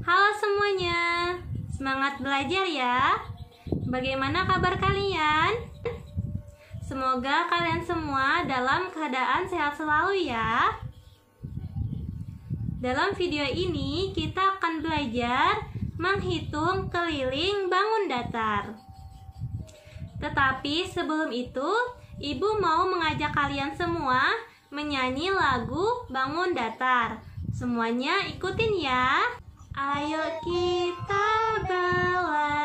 Halo semuanya, semangat belajar ya. Bagaimana kabar kalian? Semoga kalian semua dalam keadaan sehat selalu ya. Dalam video ini kita akan belajar menghitung keliling bangun datar. Tetapi sebelum itu, Ibu mau mengajak kalian semua menyanyi lagu Bangun Datar. Semuanya ikutin ya. Ayo kita belajar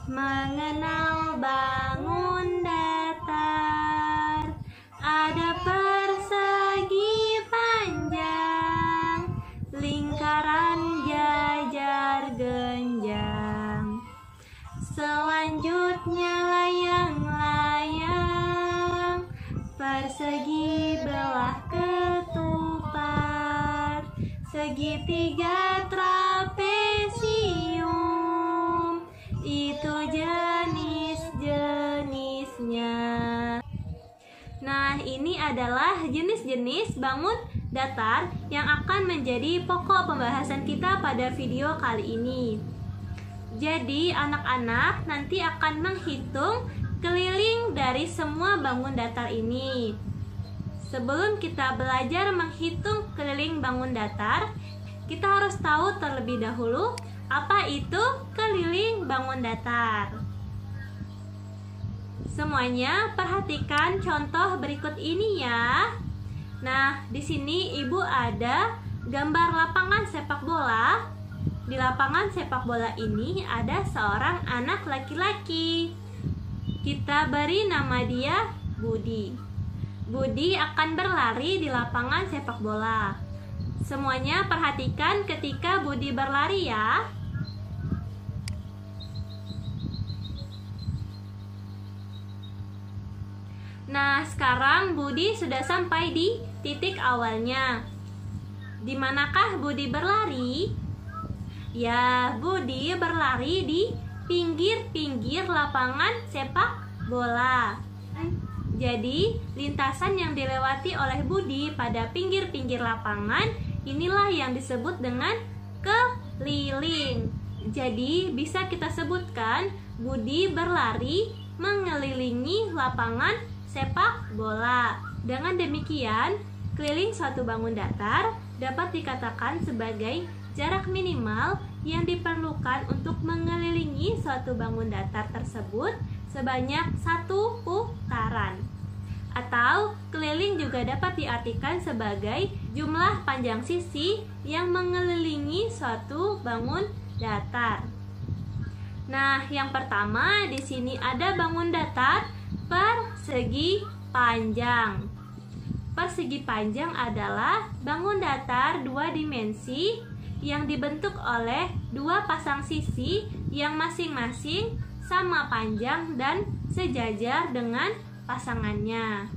mengenal bangun datar. Ada persegi panjang, lingkaran jajar genjang. Selanjutnya layang-layang, persegi belah ketupat, segitiga trapesium, itu jenis-jenisnya. Nah, ini adalah jenis-jenis bangun datar yang akan menjadi pokok pembahasan kita pada video kali ini. Jadi, anak-anak nanti akan menghitung keliling dari semua bangun datar ini. Sebelum kita belajar menghitung keliling bangun datar, kita harus tahu terlebih dahulu apa itu keliling bangun datar. Semuanya perhatikan contoh berikut ini ya. Nah, di sini Ibu ada gambar lapangan sepak bola. Di lapangan sepak bola ini ada seorang anak laki-laki. Kita beri nama dia Budi. Budi akan berlari di lapangan sepak bola. Semuanya perhatikan ketika Budi berlari ya. Nah, sekarang Budi sudah sampai di titik awalnya. Di manakah Budi berlari? Ya, Budi berlari di pinggir-pinggir lapangan sepak bola. Jadi, lintasan yang dilewati oleh Budi pada pinggir-pinggir lapangan inilah yang disebut dengan keliling. Jadi, bisa kita sebutkan Budi berlari mengelilingi lapangan sepak bola. Dengan demikian, keliling suatu bangun datar dapat dikatakan sebagai jarak minimal yang diperlukan untuk mengelilingi suatu bangun datar tersebut sebanyak 1 putaran. Atau keliling juga dapat diartikan sebagai jumlah panjang sisi yang mengelilingi suatu bangun datar. Nah, yang pertama di sini ada bangun datar persegi panjang. Persegi panjang adalah bangun datar 2 dimensi yang dibentuk oleh 2 pasang sisi yang masing-masing sama panjang dan sejajar dengan pasangannya.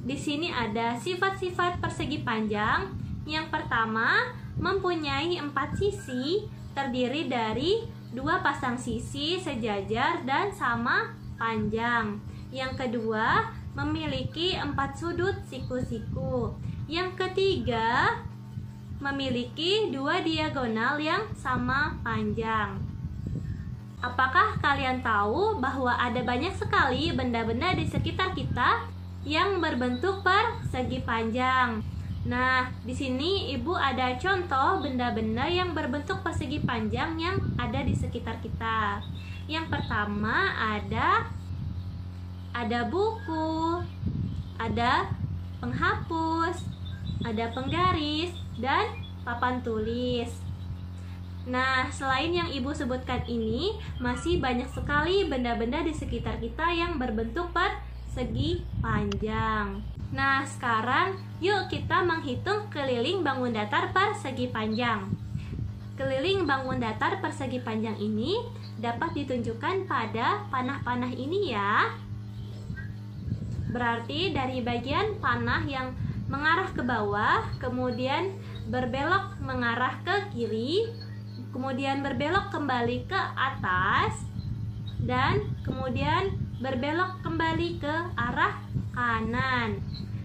Di sini ada sifat-sifat persegi panjang. Yang pertama, mempunyai 4 sisi terdiri dari 2 pasang sisi sejajar dan sama panjang. Yang kedua, memiliki 4 sudut siku-siku. Yang ketiga, memiliki 2 diagonal yang sama panjang. Apakah kalian tahu bahwa ada banyak sekali benda-benda di sekitar kita yang berbentuk persegi panjang? Nah, di sini Ibu ada contoh benda-benda yang berbentuk persegi panjang yang ada di sekitar kita. Yang pertama ada buku, ada penghapus, ada penggaris, dan papan tulis. Nah, selain yang Ibu sebutkan ini, masih banyak sekali benda-benda di sekitar kita yang berbentuk persegi panjang. Nah, sekarang yuk kita menghitung keliling bangun datar persegi panjang. Keliling bangun datar persegi panjang ini dapat ditunjukkan pada panah-panah ini ya. Berarti dari bagian panah yang mengarah ke bawah, kemudian berbelok mengarah ke kiri, kemudian berbelok kembali ke atas, dan kemudian berbelok kembali ke arah kanan.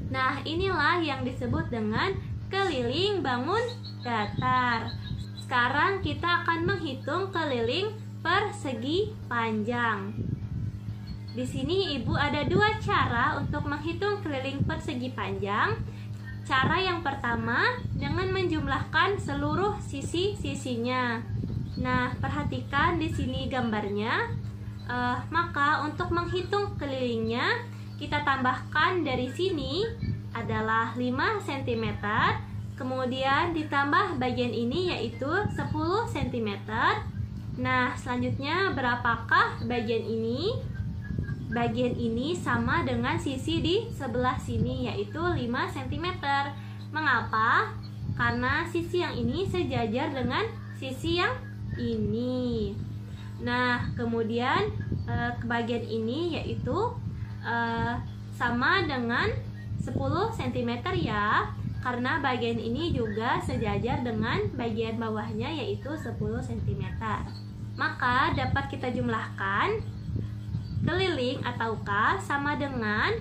Nah, inilah yang disebut dengan keliling bangun datar. Sekarang kita akan menghitung keliling persegi panjang. Di sini Ibu ada dua cara untuk menghitung keliling persegi panjang. Cara yang pertama dengan menjumlahkan seluruh sisi-sisinya. Nah, perhatikan di sini gambarnya. Maka untuk menghitung kelilingnya, kita tambahkan dari sini adalah 5 cm, kemudian ditambah bagian ini yaitu 10 cm. Nah, selanjutnya berapakah bagian ini? Bagian ini sama dengan sisi di sebelah sini yaitu 5 cm. Mengapa? Karena sisi yang ini sejajar dengan sisi yang ini. Nah, kemudian ke bagian ini yaitu sama dengan 10 cm ya, karena bagian ini juga sejajar dengan bagian bawahnya yaitu 10 cm. Maka dapat kita jumlahkan keliling atau K sama dengan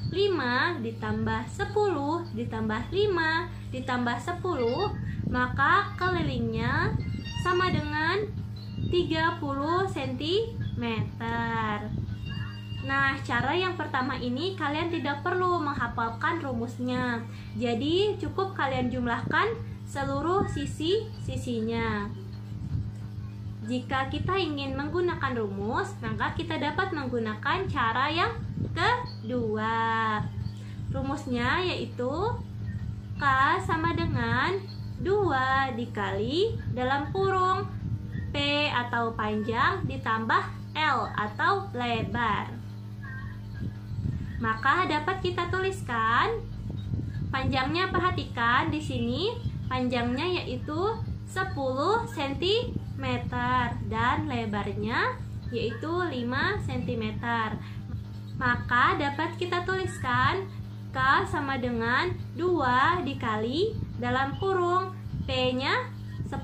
5 ditambah 10 ditambah 5 ditambah 10, maka kelilingnya sama dengan 30 cm. Nah, cara yang pertama ini kalian tidak perlu menghafalkan rumusnya. Jadi, cukup kalian jumlahkan seluruh sisi-sisinya. Jika kita ingin menggunakan rumus, maka kita dapat menggunakan cara yang kedua. Rumusnya yaitu K sama dengan 2 dikali dalam kurung P atau panjang ditambah L atau lebar. Maka dapat kita tuliskan panjangnya, perhatikan di sini panjangnya yaitu 10 cm dan lebarnya yaitu 5 cm. Maka dapat kita tuliskan K sama dengan 2 dikali dalam kurung P-nya 10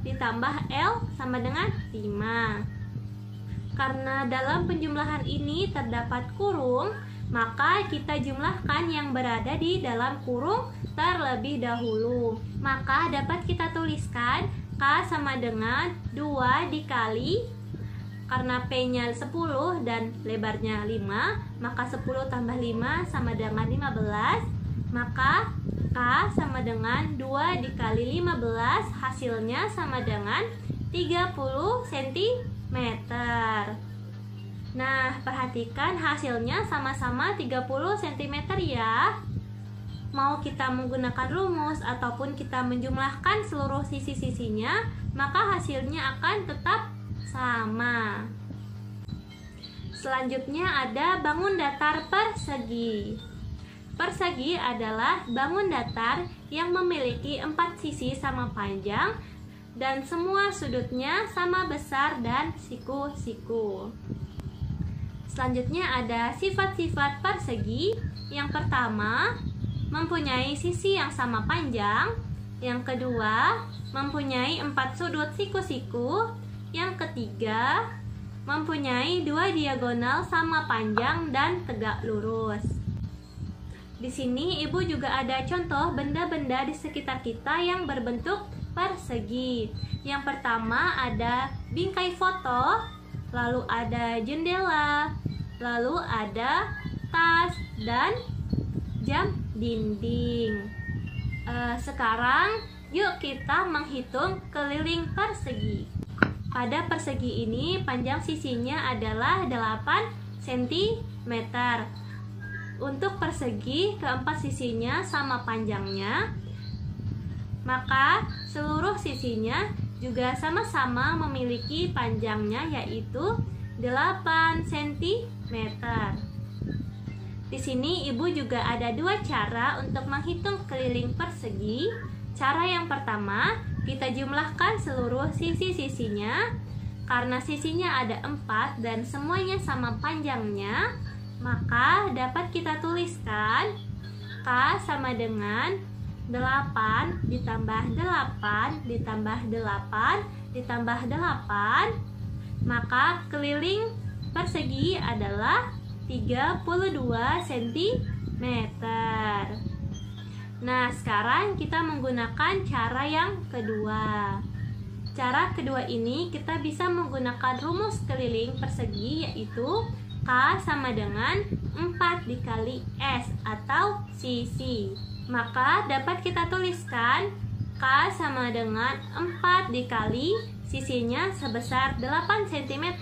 ditambah L sama dengan 5. Karena dalam penjumlahan ini terdapat kurung, maka kita jumlahkan yang berada di dalam kurung terlebih dahulu. Maka dapat kita tuliskan K sama dengan 2 dikali, karena P-nya 10 dan lebarnya 5, maka 10 tambah 5 sama dengan 15. Maka K sama dengan 2 dikali 15, hasilnya sama dengan 30 cm. Nah, perhatikan hasilnya sama-sama 30 cm ya. Mau kita menggunakan rumus ataupun kita menjumlahkan seluruh sisi-sisinya, maka hasilnya akan tetap sama. Selanjutnya ada bangun datar persegi. Persegi adalah bangun datar yang memiliki 4 sisi sama panjang dan semua sudutnya sama besar dan siku-siku. Selanjutnya ada sifat-sifat persegi. Yang pertama, mempunyai sisi yang sama panjang. Yang kedua, mempunyai 4 sudut siku-siku. Yang ketiga, mempunyai 2 diagonal sama panjang dan tegak lurus. Di sini Ibu juga ada contoh benda-benda di sekitar kita yang berbentuk persegi. Yang pertama ada bingkai foto, lalu ada jendela, lalu ada tas dan jam dinding. Sekarang yuk kita menghitung keliling persegi. Pada persegi ini panjang sisinya adalah 8 cm. Untuk persegi keempat sisinya sama panjangnya, maka seluruh sisinya juga sama-sama memiliki panjangnya yaitu 8 cm. Di sini Ibu juga ada dua cara untuk menghitung keliling persegi. Cara yang pertama, kita jumlahkan seluruh sisi-sisinya. Karena sisinya ada 4 dan semuanya sama panjangnya, maka dapat kita tuliskan K sama dengan 8 ditambah 8 ditambah 8 ditambah 8. Maka keliling persegi adalah 32 cm. Nah, sekarang kita menggunakan cara yang kedua. Cara kedua ini kita bisa menggunakan rumus keliling persegi, yaitu K sama dengan 4 dikali S atau sisi. Maka dapat kita tuliskan K sama dengan 4 dikali sisinya sebesar 8 cm.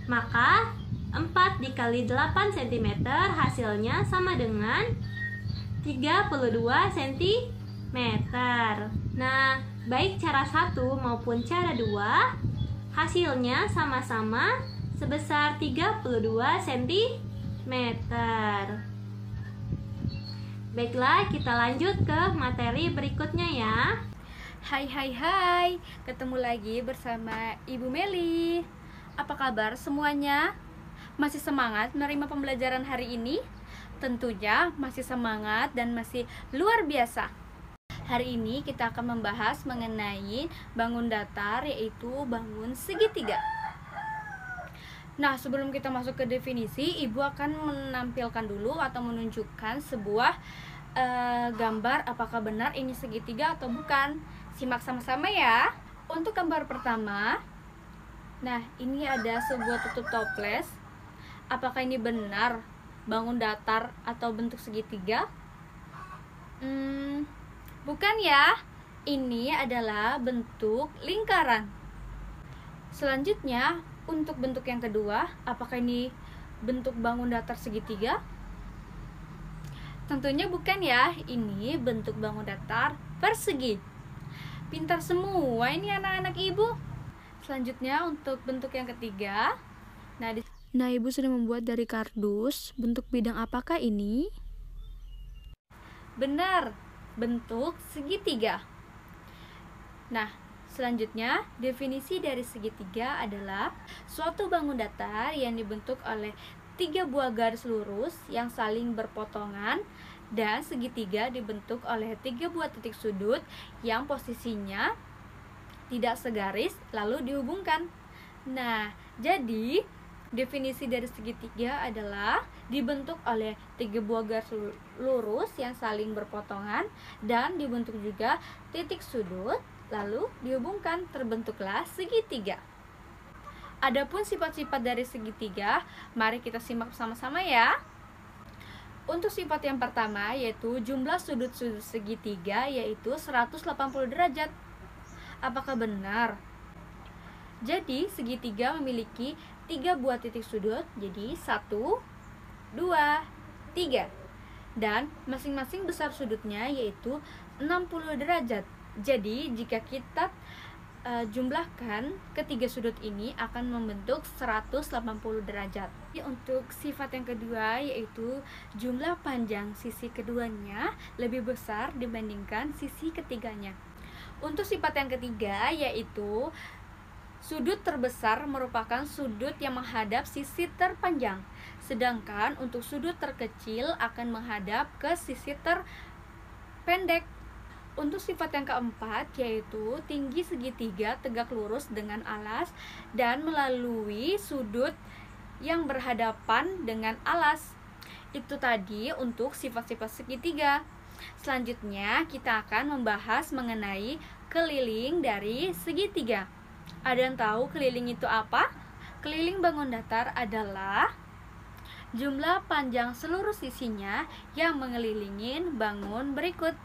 Maka 4 dikali 8 cm hasilnya sama dengan 32 cm. Nah, baik cara 1 maupun cara 2 hasilnya sama-sama sebesar 32 cm. Baiklah, kita lanjut ke materi berikutnya ya. Hai, ketemu lagi bersama Ibu Meli. Apa kabar semuanya? Masih semangat menerima pembelajaran hari ini? Tentunya masih semangat dan masih luar biasa. Hari ini kita akan membahas mengenai bangun datar, yaitu bangun segitiga. Nah, sebelum kita masuk ke definisi, Ibu akan menampilkan dulu atau menunjukkan sebuah gambar apakah benar ini segitiga atau bukan. Simak sama-sama ya. Untuk gambar pertama, nah ini ada sebuah tutup toples. Apakah ini benar bangun datar atau bentuk segitiga? Bukan ya. Ini adalah bentuk lingkaran. Selanjutnya, untuk bentuk yang kedua, apakah ini bentuk bangun datar segitiga? Tentunya bukan ya. Ini bentuk bangun datar persegi. Pintar semua ini anak-anak Ibu. Selanjutnya untuk bentuk yang ketiga. Nah, Ibu sudah membuat dari kardus. Bentuk bidang apakah ini? Benar, bentuk segitiga. Nah, selanjutnya definisi dari segitiga adalah suatu bangun datar yang dibentuk oleh 3 buah garis lurus yang saling berpotongan, dan segitiga dibentuk oleh 3 buah titik sudut yang posisinya tidak segaris lalu dihubungkan. Nah, jadi definisi dari segitiga adalah dibentuk oleh 3 buah garis lurus yang saling berpotongan dan dibentuk juga titik sudut lalu dihubungkan, terbentuklah segitiga. Adapun sifat-sifat dari segitiga, mari kita simak sama-sama ya. Untuk sifat yang pertama yaitu jumlah sudut-sudut segitiga yaitu 180 derajat. Apakah benar? Jadi segitiga memiliki 3 buah titik sudut, jadi 1, 2, 3. Dan masing-masing besar sudutnya yaitu 60 derajat. Jadi jika kita jumlahkan ketiga sudut ini akan membentuk 180 derajat. Untuk sifat yang kedua yaitu jumlah panjang sisi keduanya lebih besar dibandingkan sisi ketiganya. Untuk sifat yang ketiga yaitu sudut terbesar merupakan sudut yang menghadap sisi terpanjang, sedangkan untuk sudut terkecil akan menghadap ke sisi terpendek. Untuk sifat yang keempat yaitu tinggi segitiga tegak lurus dengan alas dan melalui sudut yang berhadapan dengan alas. Itu tadi untuk sifat-sifat segitiga. Selanjutnya kita akan membahas mengenai keliling dari segitiga. Ada yang tahu keliling itu apa? Keliling bangun datar adalah jumlah panjang seluruh sisinya yang mengelilingi bangun berikut.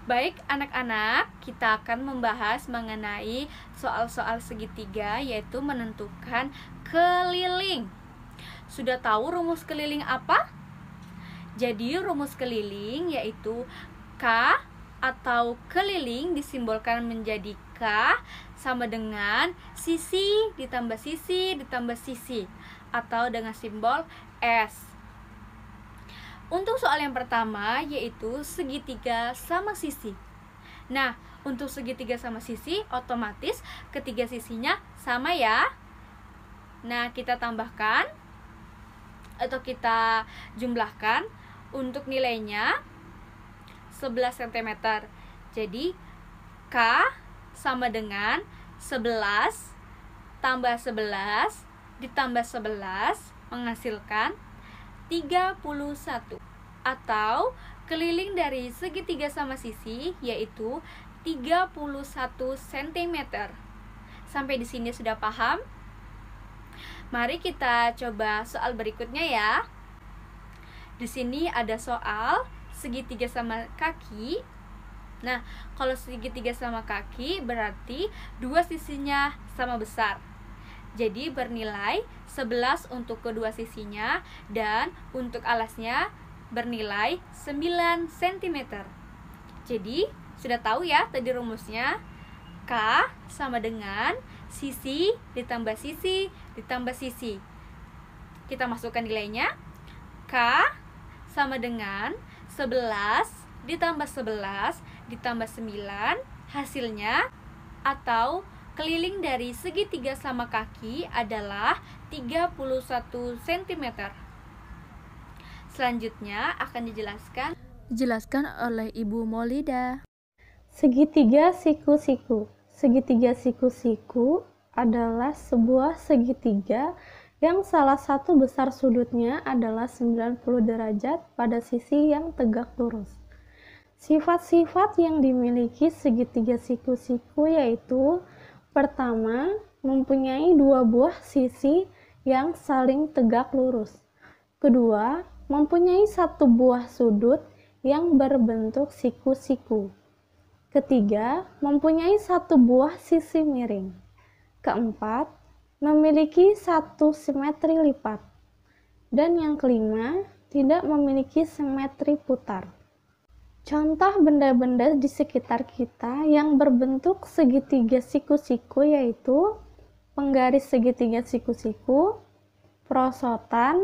Baik anak-anak, kita akan membahas mengenai soal-soal segitiga, yaitu menentukan keliling. Sudah tahu rumus keliling apa? Jadi rumus keliling yaitu K atau keliling disimbolkan menjadi K sama dengan sisi ditambah sisi ditambah sisi, atau dengan simbol S. Untuk soal yang pertama yaitu segitiga sama sisi. Nah, untuk segitiga sama sisi otomatis ketiga sisinya sama ya. Nah, kita tambahkan atau kita jumlahkan untuk nilainya 11 cm. Jadi K sama dengan 11 tambah 11 ditambah 11 menghasilkan 31, atau keliling dari segitiga sama sisi yaitu 31 cm. Sampai di sini sudah paham? Mari kita coba soal berikutnya ya. Di sini ada soal segitiga sama kaki. Nah, kalau segitiga sama kaki berarti dua sisinya sama besar. Jadi bernilai 11 untuk kedua sisinya dan untuk alasnya bernilai 9 cm. Jadi, sudah tahu ya tadi rumusnya. K sama dengan sisi ditambah sisi ditambah sisi. Kita masukkan nilainya. K sama dengan 11 ditambah 11 ditambah 9, hasilnya atau keliling dari segitiga sama kaki adalah 31 cm. Selanjutnya akan dijelaskan oleh Ibu Maulida. Segitiga siku-siku. Segitiga siku-siku adalah sebuah segitiga yang salah satu besar sudutnya adalah 90 derajat pada sisi yang tegak lurus. Sifat-sifat yang dimiliki segitiga siku-siku yaitu: pertama, mempunyai dua buah sisi yang saling tegak lurus. Kedua, mempunyai satu buah sudut yang berbentuk siku-siku. Ketiga, mempunyai satu buah sisi miring. Keempat, memiliki satu simetri lipat. Dan yang kelima, tidak memiliki simetri putar. Contoh benda-benda di sekitar kita yang berbentuk segitiga siku-siku yaitu penggaris segitiga siku-siku, perosotan,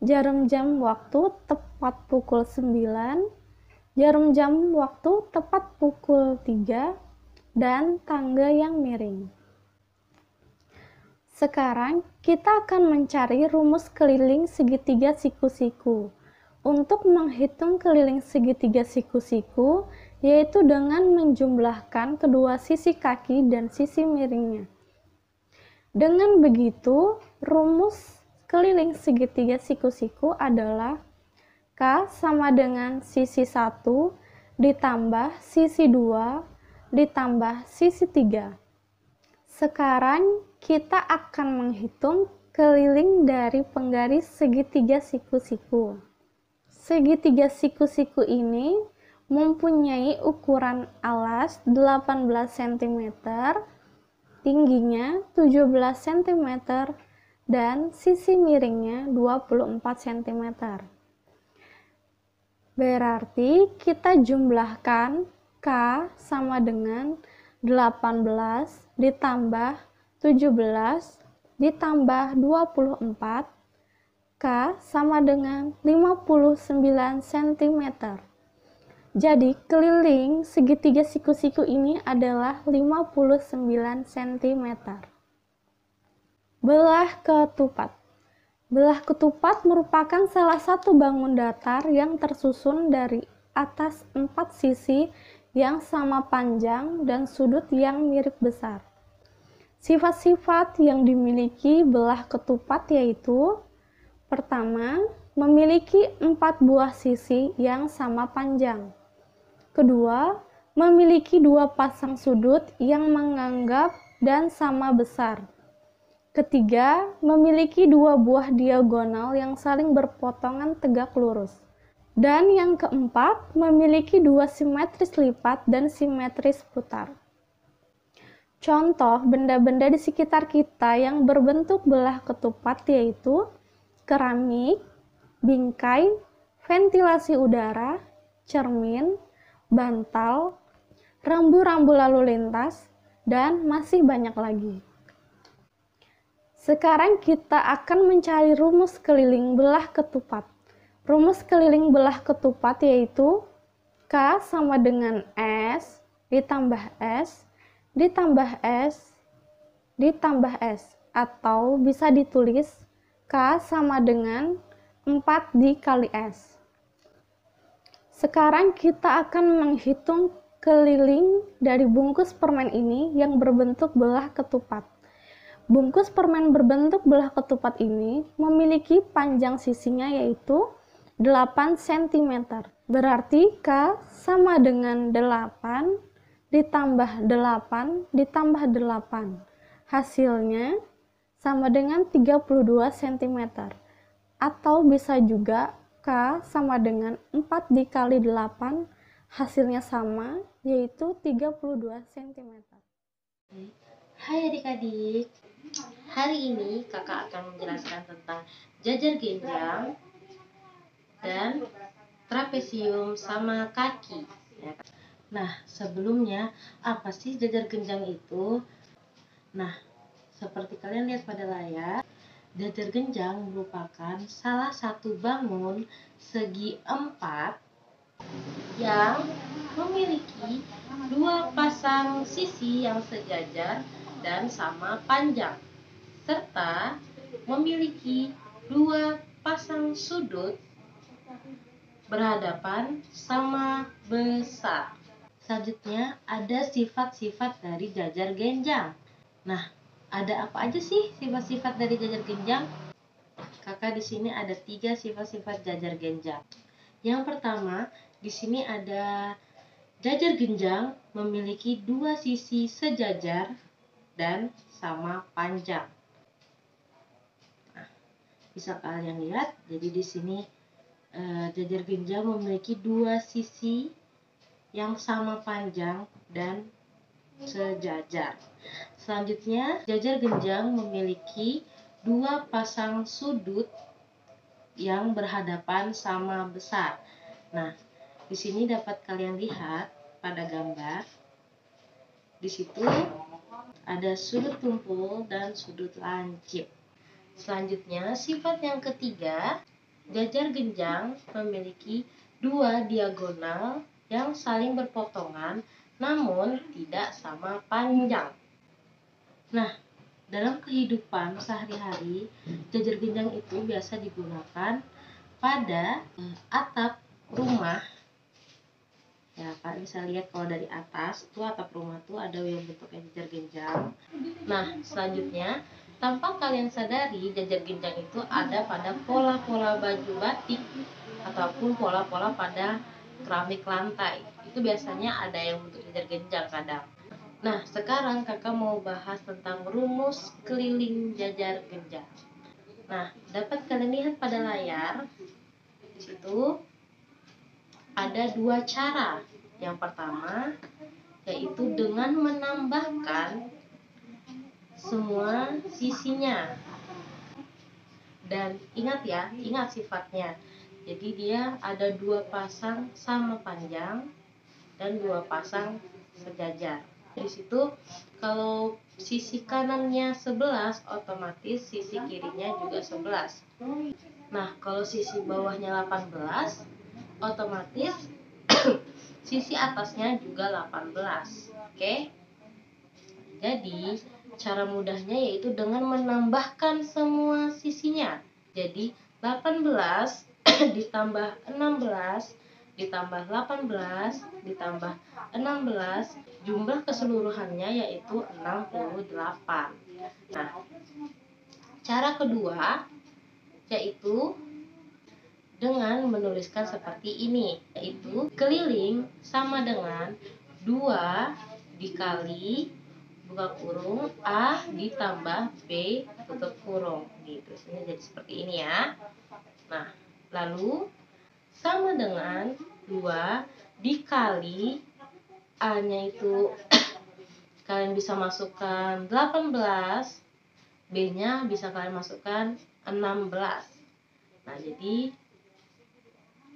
jarum jam waktu tepat pukul 9, jarum jam waktu tepat pukul 3, dan tangga yang miring. Sekarang kita akan mencari rumus keliling segitiga siku-siku. Untuk menghitung keliling segitiga siku-siku, yaitu dengan menjumlahkan kedua sisi kaki dan sisi miringnya. Dengan begitu, rumus keliling segitiga siku-siku adalah K sama dengan sisi 1 ditambah sisi 2 ditambah sisi 3. Sekarang kita akan menghitung keliling dari penggaris segitiga siku-siku. Segitiga siku-siku ini mempunyai ukuran alas 18 cm, tingginya 17 cm, dan sisi miringnya 24 cm. Berarti kita jumlahkan K sama dengan 18 ditambah 17 ditambah 24. K sama dengan 59 cm. Jadi keliling segitiga siku-siku ini adalah 59 cm. Belah ketupat. Belah ketupat merupakan salah satu bangun datar yang tersusun dari atas 4 sisi yang sama panjang dan sudut yang mirip besar. Sifat-sifat yang dimiliki belah ketupat yaitu: pertama, memiliki 4 buah sisi yang sama panjang. Kedua, memiliki 2 pasang sudut yang menganggap dan sama besar. Ketiga, memiliki 2 buah diagonal yang saling berpotongan tegak lurus. Dan yang keempat, memiliki 2 simetris lipat dan simetris putar. Contoh benda-benda di sekitar kita yang berbentuk belah ketupat yaitu keramik, bingkai, ventilasi udara, cermin, bantal, rambu-rambu lalu lintas, dan masih banyak lagi. Sekarang kita akan mencari rumus keliling belah ketupat. Rumus keliling belah ketupat yaitu K sama dengan S ditambah S ditambah S ditambah S, atau bisa ditulis K sama dengan 4 dikali S. Sekarang kita akan menghitung keliling dari bungkus permen ini yang berbentuk belah ketupat. Bungkus permen berbentuk belah ketupat ini memiliki panjang sisinya yaitu 8 cm Berarti K sama dengan 8 ditambah 8 ditambah 8. Hasilnya sama dengan 32 cm. Atau bisa juga K sama dengan 4 dikali 8, hasilnya sama, yaitu 32 cm. Hai adik-adik, hari ini kakak akan menjelaskan tentang jajar genjang dan trapesium sama kaki. Nah, sebelumnya apa sih jajar genjang itu? Nah, seperti kalian lihat pada layar, jajar genjang merupakan salah satu bangun segi 4 yang memiliki dua pasang sisi yang sejajar dan sama panjang, serta memiliki dua pasang sudut berhadapan sama besar. Selanjutnya ada sifat-sifat dari jajar genjang. Nah, ada apa aja sih sifat-sifat dari jajar genjang? Kakak di sini ada 3 sifat-sifat jajar genjang. Yang pertama, di sini ada jajar genjang memiliki dua sisi sejajar dan sama panjang. Nah, bisa kalian lihat, jadi di sini jajar genjang memiliki dua sisi yang sama panjang dan sejajar. Selanjutnya, jajar genjang memiliki dua pasang sudut yang berhadapan sama besar. Nah, di sini dapat kalian lihat pada gambar. Di situ ada sudut tumpul dan sudut lancip. Selanjutnya, sifat yang ketiga, jajar genjang memiliki dua diagonal yang saling berpotongan namun tidak sama panjang. Nah, dalam kehidupan sehari-hari, jajar genjang itu biasa digunakan pada atap rumah. Ya, Kak bisa lihat kalau dari atas tuh atap rumah tuh ada yang bentuknya jajar genjang. Nah, selanjutnya, tanpa kalian sadari, jajar genjang itu ada pada pola-pola baju batik ataupun pola-pola pada keramik lantai. Itu biasanya ada yang bentuk jajar genjang kadang. Nah, sekarang kakak mau bahas tentang rumus keliling jajar genjang. Nah, dapat kalian lihat pada layar. Di situ ada dua cara. Yang pertama yaitu dengan menambahkan semua sisinya. Dan ingat ya, ingat sifatnya. Jadi dia ada dua pasang sama panjang dan dua pasang sejajar. Di situ kalau sisi kanannya 11, otomatis sisi kirinya juga 11. Nah, kalau sisi bawahnya 18, otomatis sisi atasnya juga 18. Oke? Jadi, cara mudahnya yaitu dengan menambahkan semua sisinya. Jadi, 18 ditambah 16 ditambah 18 ditambah 16, jumlah keseluruhannya yaitu 68. Nah, cara kedua yaitu dengan menuliskan seperti ini, yaitu keliling sama dengan 2 dikali buka kurung A ditambah B tutup kurung. Gitu, ini jadi seperti ini ya. Nah, lalu sama dengan 2 dikali A-nya itu kalian bisa masukkan 18, B-nya bisa kalian masukkan 16. Nah, jadi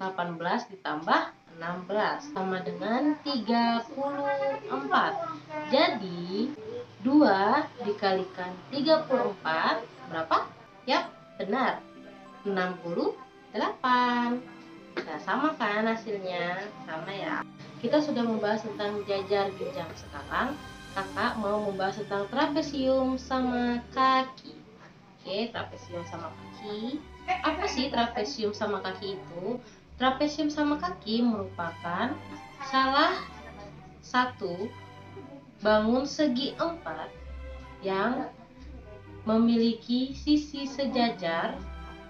18 ditambah 16 sama dengan 34. Jadi 2 dikalikan 34 berapa? Yap, benar, 68. Nah, sama kan hasilnya? Sama ya. Kita sudah membahas tentang jajar genjang. Sekarang kakak mau membahas tentang trapesium sama kaki. Oke, trapesium sama kaki. Apa sih trapesium sama kaki itu? Trapesium sama kaki merupakan salah satu bangun segi 4 yang memiliki sisi sejajar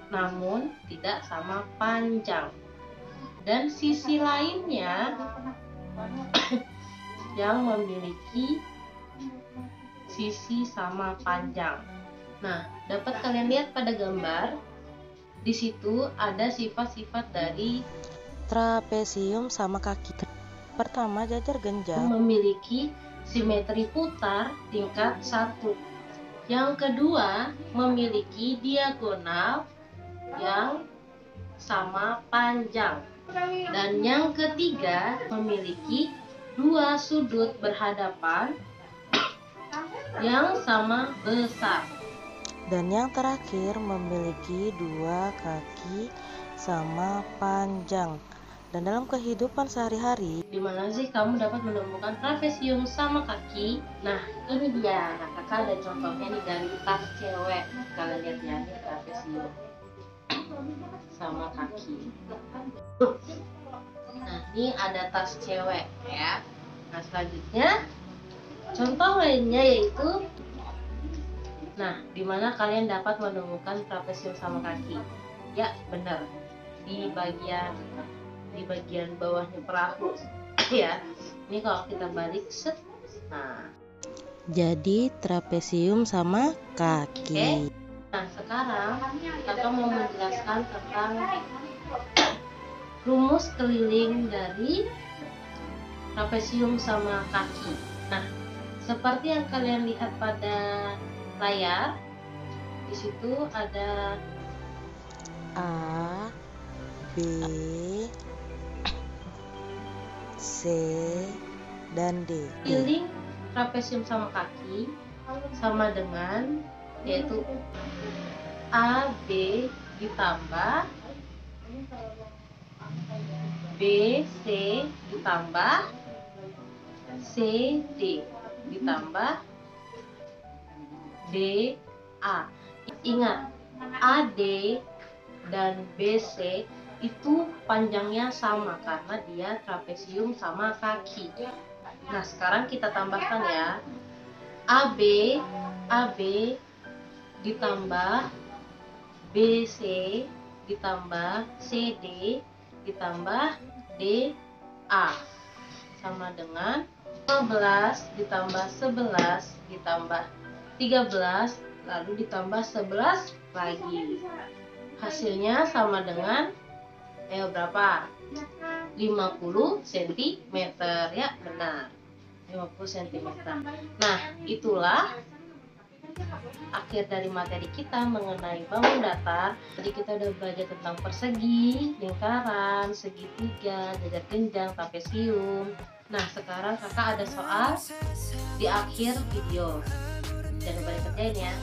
namun tidak sama panjang. dan sisi lainnya yang memiliki sisi sama panjang. Nah, dapat kalian lihat pada gambar. Di situ ada sifat-sifat dari trapesium sama kaki. Pertama, jajar genjang memiliki simetri putar tingkat 1. Yang kedua, memiliki diagonal yang sama panjang. Dan yang ketiga, memiliki dua sudut berhadapan yang sama besar. Dan yang terakhir memiliki dua kaki sama panjang. Dan dalam kehidupan sehari-hari, di mana sih kamu dapat menemukan trapesium sama kaki? Nah, ini dia. Nah, kakak ada contohnya nih dari tas cewek. Kalian lihat ya, ini trapesium sama kaki. Nah, ini ada tas cewek ya. Nah, selanjutnya contoh lainnya yaitu, nah, di mana kalian dapat menemukan trapesium sama kaki? Ya, benar. Di bagian bawahnya perahu ya. Ini kalau kita balik set. Nah, jadi trapesium sama kaki. Oke. Nah, sekarang kakak mau menjelaskan tentang rumus keliling dari trapesium sama kaki. Nah, seperti yang kalian lihat pada layar, di situ ada A, B, C, dan D. keliling trapesium sama kaki sama dengan yaitu A, B ditambah B, C ditambah C, D ditambah D, A. Ingat, AD dan BC itu panjangnya sama karena dia trapesium sama kaki. Nah, sekarang kita tambahkan ya. AB ditambah BC ditambah CD ditambah DA sama dengan 15 ditambah 11 ditambah 13 lalu ditambah 11 lagi. Hasilnya sama dengan berapa? 50 cm ya, benar. 50 cm. Nah, itulah akhir dari materi kita mengenai bangun datar. Jadi kita udah belajar tentang persegi, lingkaran, segitiga, jajar genjang, trapesium. Nah, sekarang kakak ada soal di akhir video. Jangan lupa dikerjain ya.